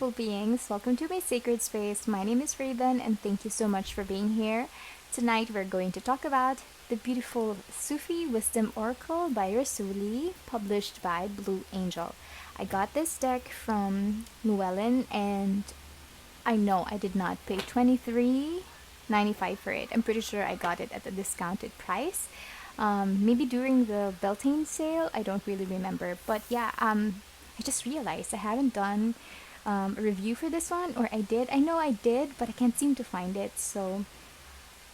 beautiful beings. Welcome to my sacred space. My name is Raven, and thank you so much for being here. Tonight, we're going to talk about the beautiful Sufi Wisdom Oracle by Rassouli, published by Blue Angel. I got this deck from Llewellyn, and I know I did not pay $23.95 for it. I'm pretty sure I got it at a discounted price. Maybe during the Beltane sale, I don't really remember. But yeah, I just realized I haven't done a review for this one, or I did. I know I did, but I can't seem to find it. So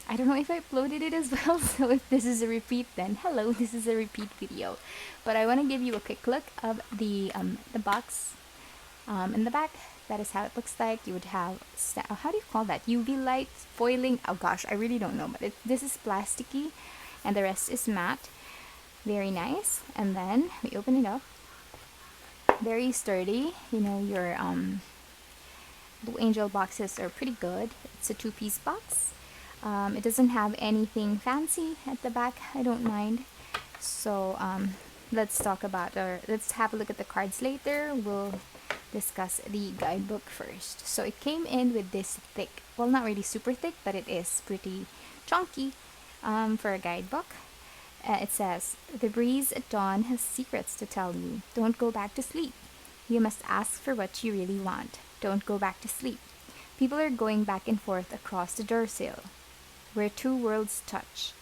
I don't know if I uploaded it as well. So if this is a repeat, then hello, this is a repeat video. But I want to give you a quick look of the box in the back. That is how it looks like. You would have, how do you call that? UV light foiling. Oh gosh, I really don't know. But this is plasticky, and the rest is matte. Very nice. And then we open it up. Very sturdy. You know, your Blue Angel boxes are pretty good. It's a two-piece box. It doesn't have anything fancy at the back. I don't mind. So let's talk about, or let's have a look at the cards later. We'll discuss the guidebook first. So it came in with this thick, well, not really super thick, but it is pretty chunky for a guidebook. It says, "The breeze at dawn has secrets to tell you. Don't go back to sleep. You must ask for what you really want. Don't go back to sleep. People are going back and forth across the doorsill, where two worlds touch.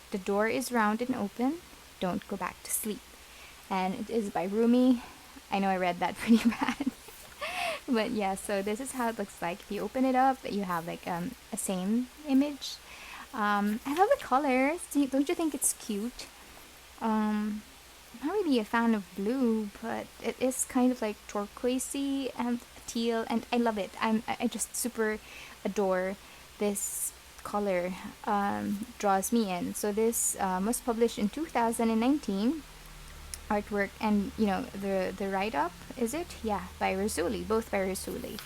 The door is round and open. Don't go back to sleep." And it is by Rumi. I know I read that pretty bad. But yeah, so this is how it looks like. If you open it up, you have like a same image. I love the colors. Don't you think it's cute? I'm not really a fan of blue, but it is kind of like turquoisey and teal, and I love it. I just super adore this color. Draws me in. So this was published in 2019. Artwork and the write-up, is it? Yeah, by Rassouli, both by Rassouli.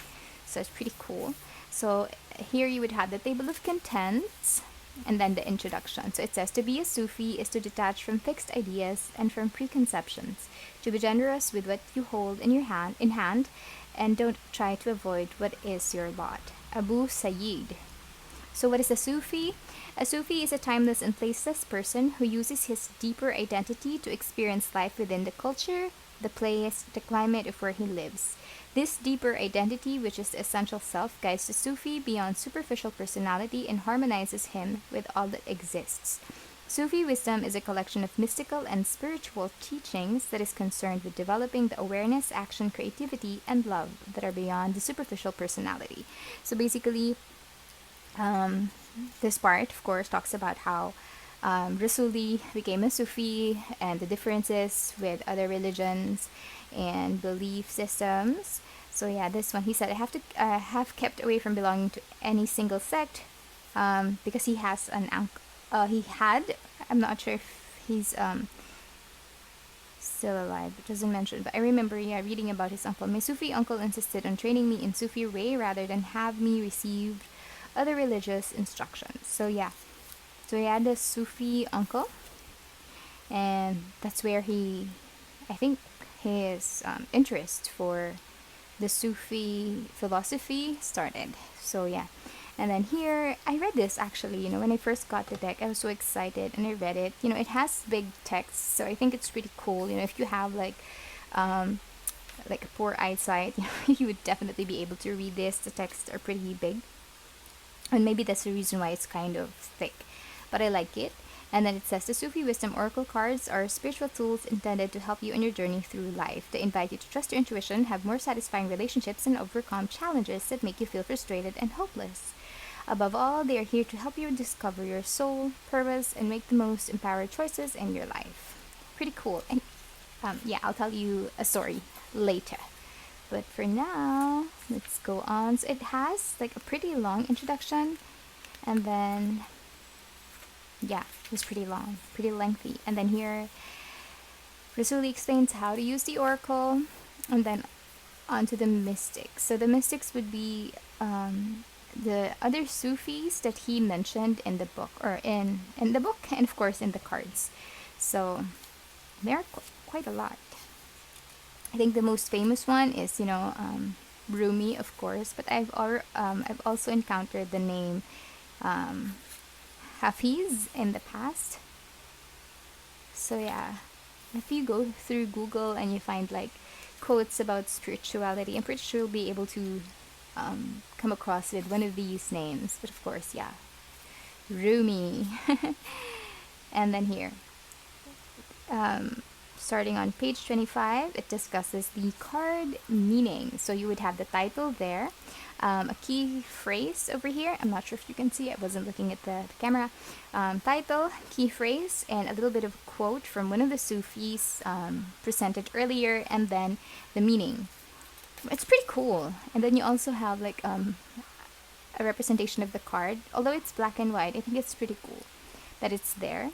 So it's pretty cool. So here you would have the table of contents and then the introduction. So it says, to be a Sufi is to detach from fixed ideas and from preconceptions, to be generous with what you hold in hand, and don't try to avoid what is your lot. Abu Sayyid. So what is a Sufi? A Sufi is a timeless and placeless person who uses his deeper identity to experience life within the culture, the place, the climate of where he lives. This deeper identity, which is the essential self, guides the Sufi beyond superficial personality and harmonizes him with all that exists. Sufi wisdom is a collection of mystical and spiritual teachings that is concerned with developing the awareness, action, creativity, and love that are beyond the superficial personality. So basically, this part, of course, talks about how Rassouli became a Sufi and the differences with other religions and belief systems. So yeah, this one, he said, I have kept away from belonging to any single sect because he has an I'm not sure if he's still alive. It doesn't mention, but I remember reading about his uncle. My Sufi uncle insisted on training me in Sufi way rather than have me receive other religious instructions. So yeah, so he had this Sufi uncle, and that's where I think his interest for the Sufi philosophy started. So yeah, and then here I read this actually. When I first got the deck, I was so excited, and I read it. It has big text, so I think it's pretty cool. If you have like a poor eyesight, you would definitely be able to read this. The texts are pretty big. And maybe that's the reason why it's kind of thick. But I like it. And then it says, the Sufi Wisdom Oracle cards are spiritual tools intended to help you on your journey through life. They invite you to trust your intuition, have more satisfying relationships, and overcome challenges that make you feel frustrated and hopeless. Above all, they are here to help you discover your soul, purpose, and make the most empowered choices in your life. Pretty cool. And yeah, I'll tell you a story later. But for now, let's go on. So it has like a pretty long introduction, and then yeah, it was pretty long, pretty lengthy. And then here, Rassouli explains how to use the oracle, and then onto the mystics. So the mystics would be the other Sufis that he mentioned in the book, or in the book, and of course in the cards. So there are quite a lot. I think the most famous one is, Rumi, of course, but I've also encountered the name Hafiz in the past. So yeah, if you go through Google and you find like quotes about spirituality, I'm pretty sure you'll be able to come across with one of these names. But of course, yeah, Rumi. And then here, um, starting on page 25, it discusses the card meaning. So you would have the title there, a key phrase over here. I'm not sure if you can see, I wasn't looking at the camera. Title, key phrase, and a little bit of a quote from one of the Sufis presented earlier, and then the meaning. It's pretty cool. And then you also have like a representation of the card. Although it's black and white, I think it's pretty cool that it's there.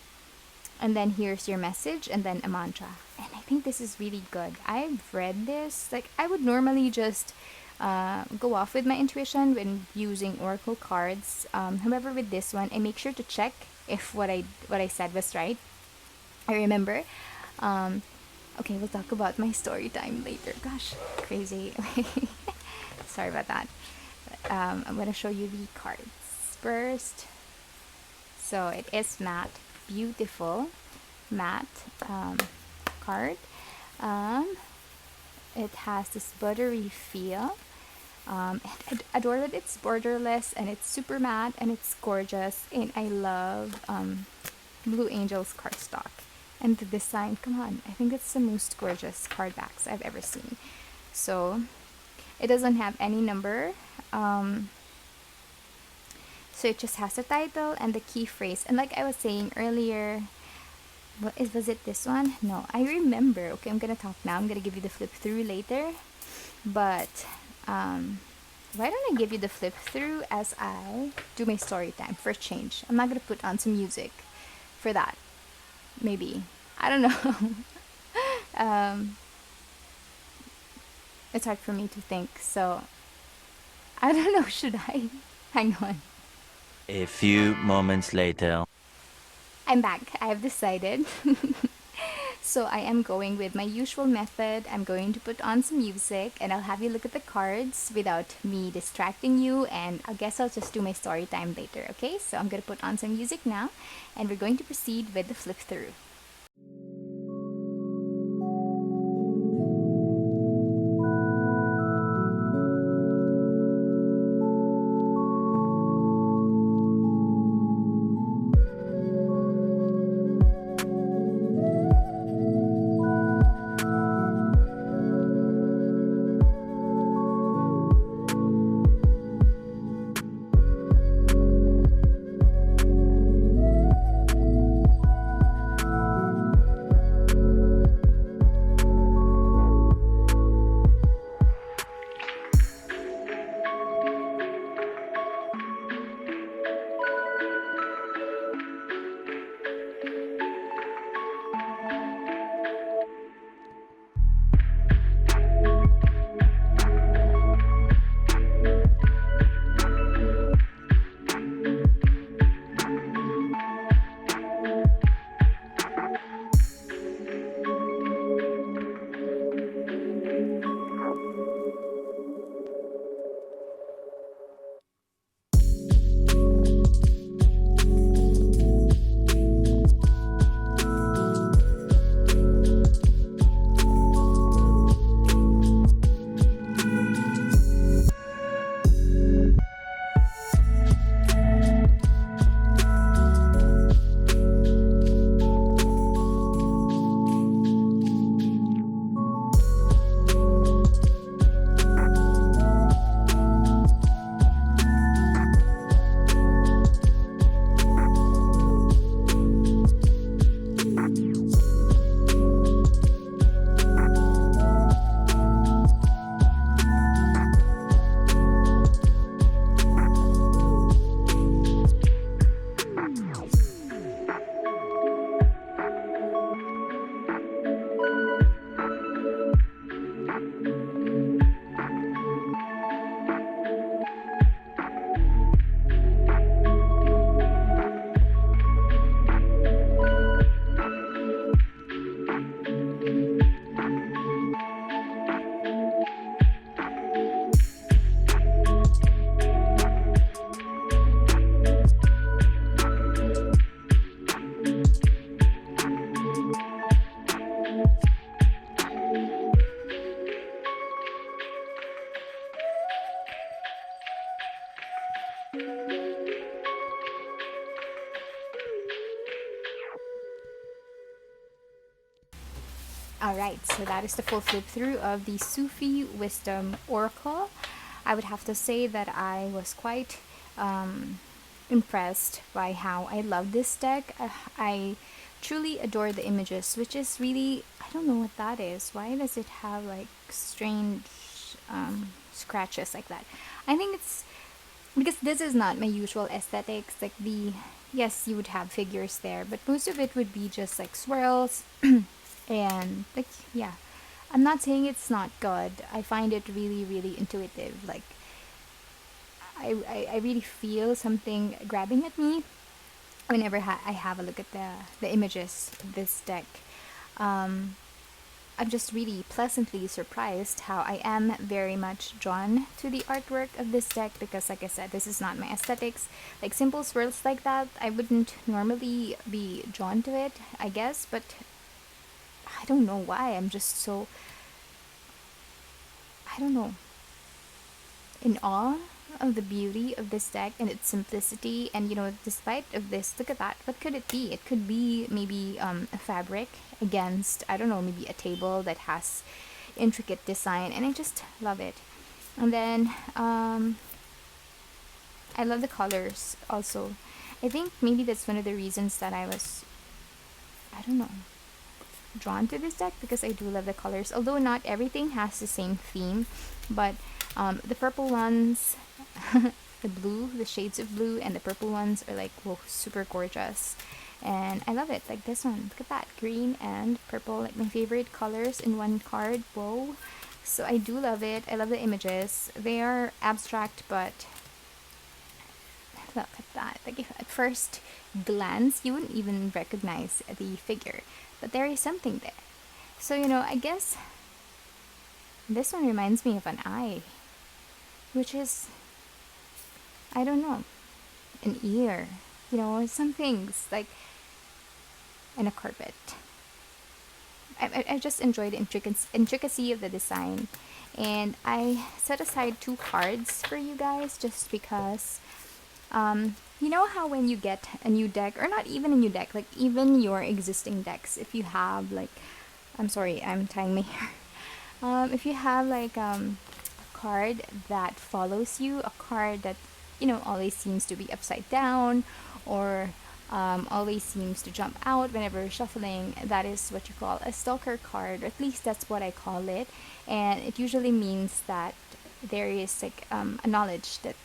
And then here's your message, and then a mantra. And I think this is really good. I've read this. Like, I would normally just go off with my intuition when using oracle cards. However, with this one, I make sure to check if what I said was right. I remember. Okay, we'll talk about my story time later. Gosh, crazy. Sorry about that. I'm gonna show you the cards first. So it is matte, beautiful matte card. It has this buttery feel. I adore that it's borderless and it's super matte and it's gorgeous. And I love Blue Angel's cardstock. And the design, come on, I think it's the most gorgeous card backs I've ever seen. So it doesn't have any number. So it just has the title and the key phrase. And like I was saying earlier, was it this one? No, I remember. Okay, I'm gonna talk now. I'm gonna give you the flip through later. But why don't I give you the flip through as I do my story time for a change? I'm not gonna put on some music for that. Maybe. I don't know. It's hard for me to think. So I don't know. Should I? Hang on. A few moments later. I'm back. I have decided. So I am going with my usual method. I'm going to put on some music and I'll have you look at the cards without me distracting you, and I guess I'll just do my story time later, okay? So I'm going to put on some music now and we're going to proceed with the flip through. Alright, so that is the full flip through of the Sufi Wisdom Oracle. I would have to say that I was quite impressed by how I love this deck. I truly adore the images, which is really, I don't know what that is. Why does it have like strange scratches like that? I think it's because this is not my usual aesthetics. Like yes, you would have figures there, but most of it would be just like swirls and like, yeah. I'm not saying it's not good. I find it really, really intuitive. Like, I really feel something grabbing at me whenever I have a look at the images of this deck. Um, I'm just really pleasantly surprised how I am very much drawn to the artwork of this deck because, like I said, this is not my aesthetics. Like simple swirls like that, I wouldn't normally be drawn to it, I guess, but I don't know why. I'm just so, I don't know, in awe of the beauty of this deck and its simplicity. And despite of this, look at that. What could it be? It could be maybe a fabric against, I don't know, maybe a table that has intricate design, and I just love it. And then I love the colors also. I think maybe that's one of the reasons that I was, I don't know, drawn to this deck, because I do love the colors. Although not everything has the same theme, but the purple ones, the blue, the shades of blue, and the purple ones are like, whoa, super gorgeous. And I love it. Like this one, look at that, green and purple, like my favorite colors in one card. Whoa. So I do love it. I love the images. They are abstract, but look at that. Like if at first glance you wouldn't even recognize the figure, but there is something there. So I guess this one reminds me of an eye, which is, I don't know, an ear, some things like, and a carpet. I just enjoy the intricacy of the design, and I set aside 2 cards for you guys just because you know how when you get a new deck, or not even a new deck, like even your existing decks, if you have like, I'm sorry, I'm tying my hair. If you have like a card that follows you, a card that always seems to be upside down, or always seems to jump out whenever shuffling, that is what you call a stalker card, or at least that's what I call it. And it usually means that there is like a knowledge that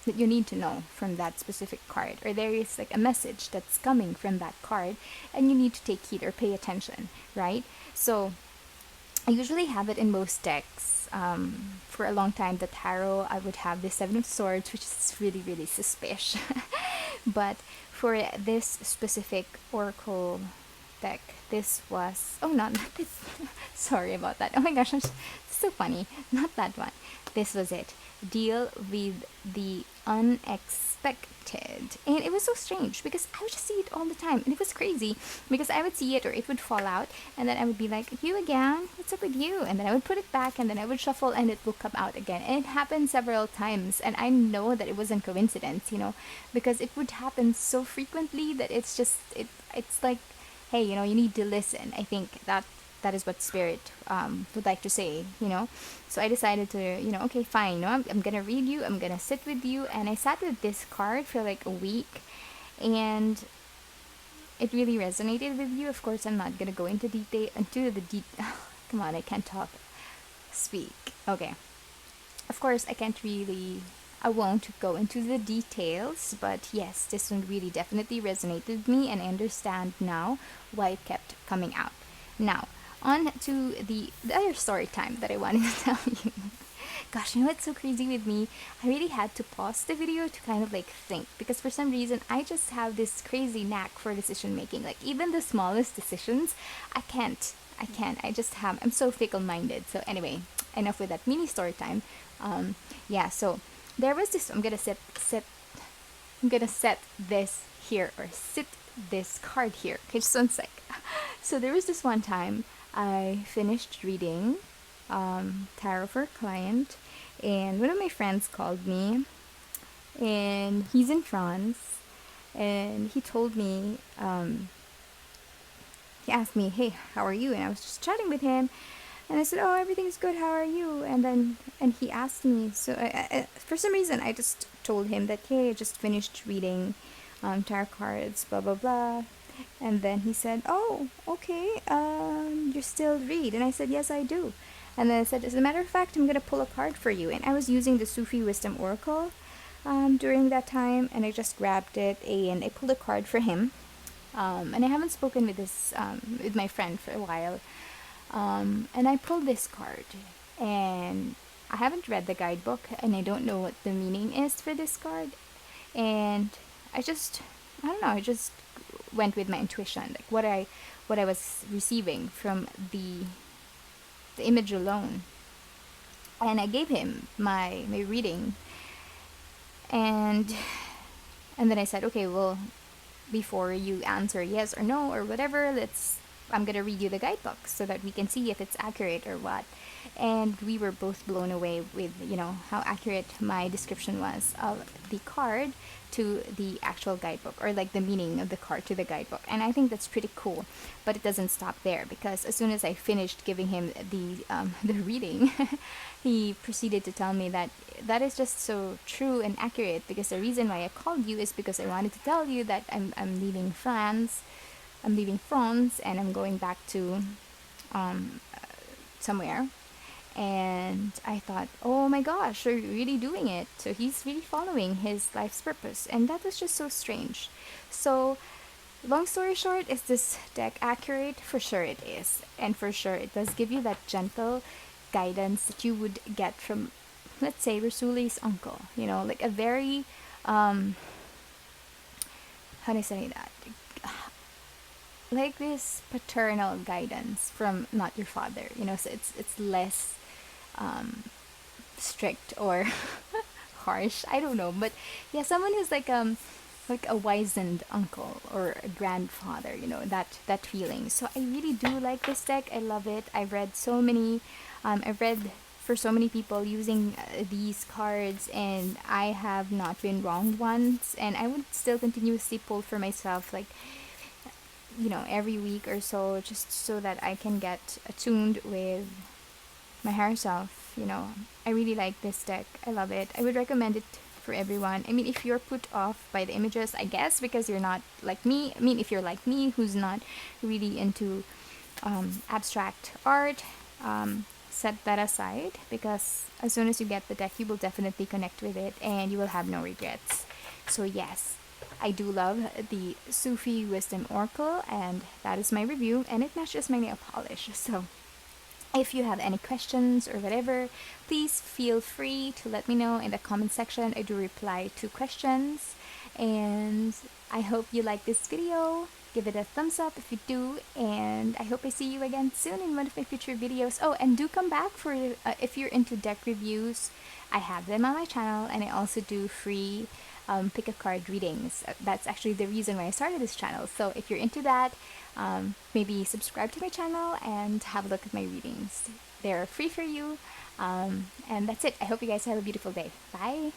you need to know from that specific card, or there is like a message that's coming from that card, and you need to take heed or pay attention, right? So I usually have it in most decks. For a long time, the tarot, I would have the 7 of Swords, which is really, really suspicious. But for this specific Oracle deck, this was, oh, not this. Sorry about that. Oh my gosh, it's so funny. Not that one. This was it. Deal with the unexpected. And it was so strange because I would just see it all the time, and it was crazy because I would see it or it would fall out, and then I would be like, you again, what's up with you? And then I would put it back, and then I would shuffle, and it will come out again. And it happened several times, and I know that it wasn't coincidence, because it would happen so frequently that it's just it's like, hey, you need to listen. I think that is what spirit would like to say. So I decided to, okay, fine, I'm gonna read you, I'm gonna sit with you. And I sat with this card for like a week, and it really resonated with you. Of course, I'm not gonna go into come on, I can't talk, speak. Okay, of course I won't go into the details, but yes, this one really definitely resonated with me, and I understand now why it kept coming out. Now, on to the other story time that I wanted to tell you. Gosh, what's so crazy with me? I really had to pause the video to kind of like think, because for some reason I just have this crazy knack for decision making. Like even the smallest decisions, I can't. I'm so fickle minded. So anyway, enough with that mini story time. Yeah, so there was this, I'm gonna set this here, or sit this card here. Okay, just one sec. So there was this one time I finished reading tarot for a client, and one of my friends called me, and he's in France, and he told me he asked me, "Hey, how are you?" And I was just chatting with him, and I said, "Oh, everything's good. How are you?" And he asked me. So for some reason, I just told him that, "Hey, I just finished reading tarot cards, blah blah blah." And then he said, "Oh, okay. You still read?" And I said, "Yes, I do." And then I said, "As a matter of fact, I'm gonna pull a card for you." And I was using the Sufi Wisdom Oracle during that time, and I just grabbed it and I pulled a card for him. And I haven't spoken with this with my friend for a while. And I pulled this card, and I haven't read the guidebook, and I don't know what the meaning is for this card. And I don't know, I just went with my intuition, like what I was receiving from the image alone. And I gave him my reading, and then I said, "Okay, well, before you answer yes or no or whatever, I'm gonna read you the guidebook so that we can see if it's accurate or what." And we were both blown away with, how accurate my description was of the card to the actual guidebook, or like the meaning of the card to the guidebook. And I think that's pretty cool. But it doesn't stop there, because as soon as I finished giving him the reading, he proceeded to tell me that that is just so true and accurate, because the reason why I called you is because I wanted to tell you that I'm leaving France. I'm leaving France, and I'm going back to somewhere. And I thought, oh my gosh, are you really doing it? So he's really following his life's purpose. And that was just so strange. So, long story short, is this deck accurate? For sure it is. And for sure it does give you that gentle guidance that you would get from, let's say, Rassouli's uncle. Like a very, how do I say that? Like this paternal guidance from not your father. So it's less strict or harsh. I don't know, but yeah, someone who's like a wizened uncle or a grandfather. That feeling. So I really do like this deck. I love it. I've read for so many people using these cards, and I have not been wronged once. And I would still continuously pull for myself, like, every week or so, just so that I can get attuned with my higher self. I really like this deck. I love it. I would recommend it for everyone. I mean, if you're put off by the images, I guess because you're not like me. I mean, if you're like me, who's not really into abstract art, set that aside, because as soon as you get the deck, you will definitely connect with it and you will have no regrets. So yes, I do love the Sufi Wisdom Oracle, and that is my review, and it matches my nail polish. So if you have any questions or whatever, please feel free to let me know in the comment section. I do reply to questions, and I hope you like this video. Give it a thumbs up if you do, and I hope I see you again soon in one of my future videos. Oh, and do come back for if you're into deck reviews. I have them on my channel, and I also do free pick a card readings. That's actually the reason why I started this channel. So if you're into that, maybe subscribe to my channel and have a look at my readings. They're free for you. And that's it. I hope you guys have a beautiful day. Bye.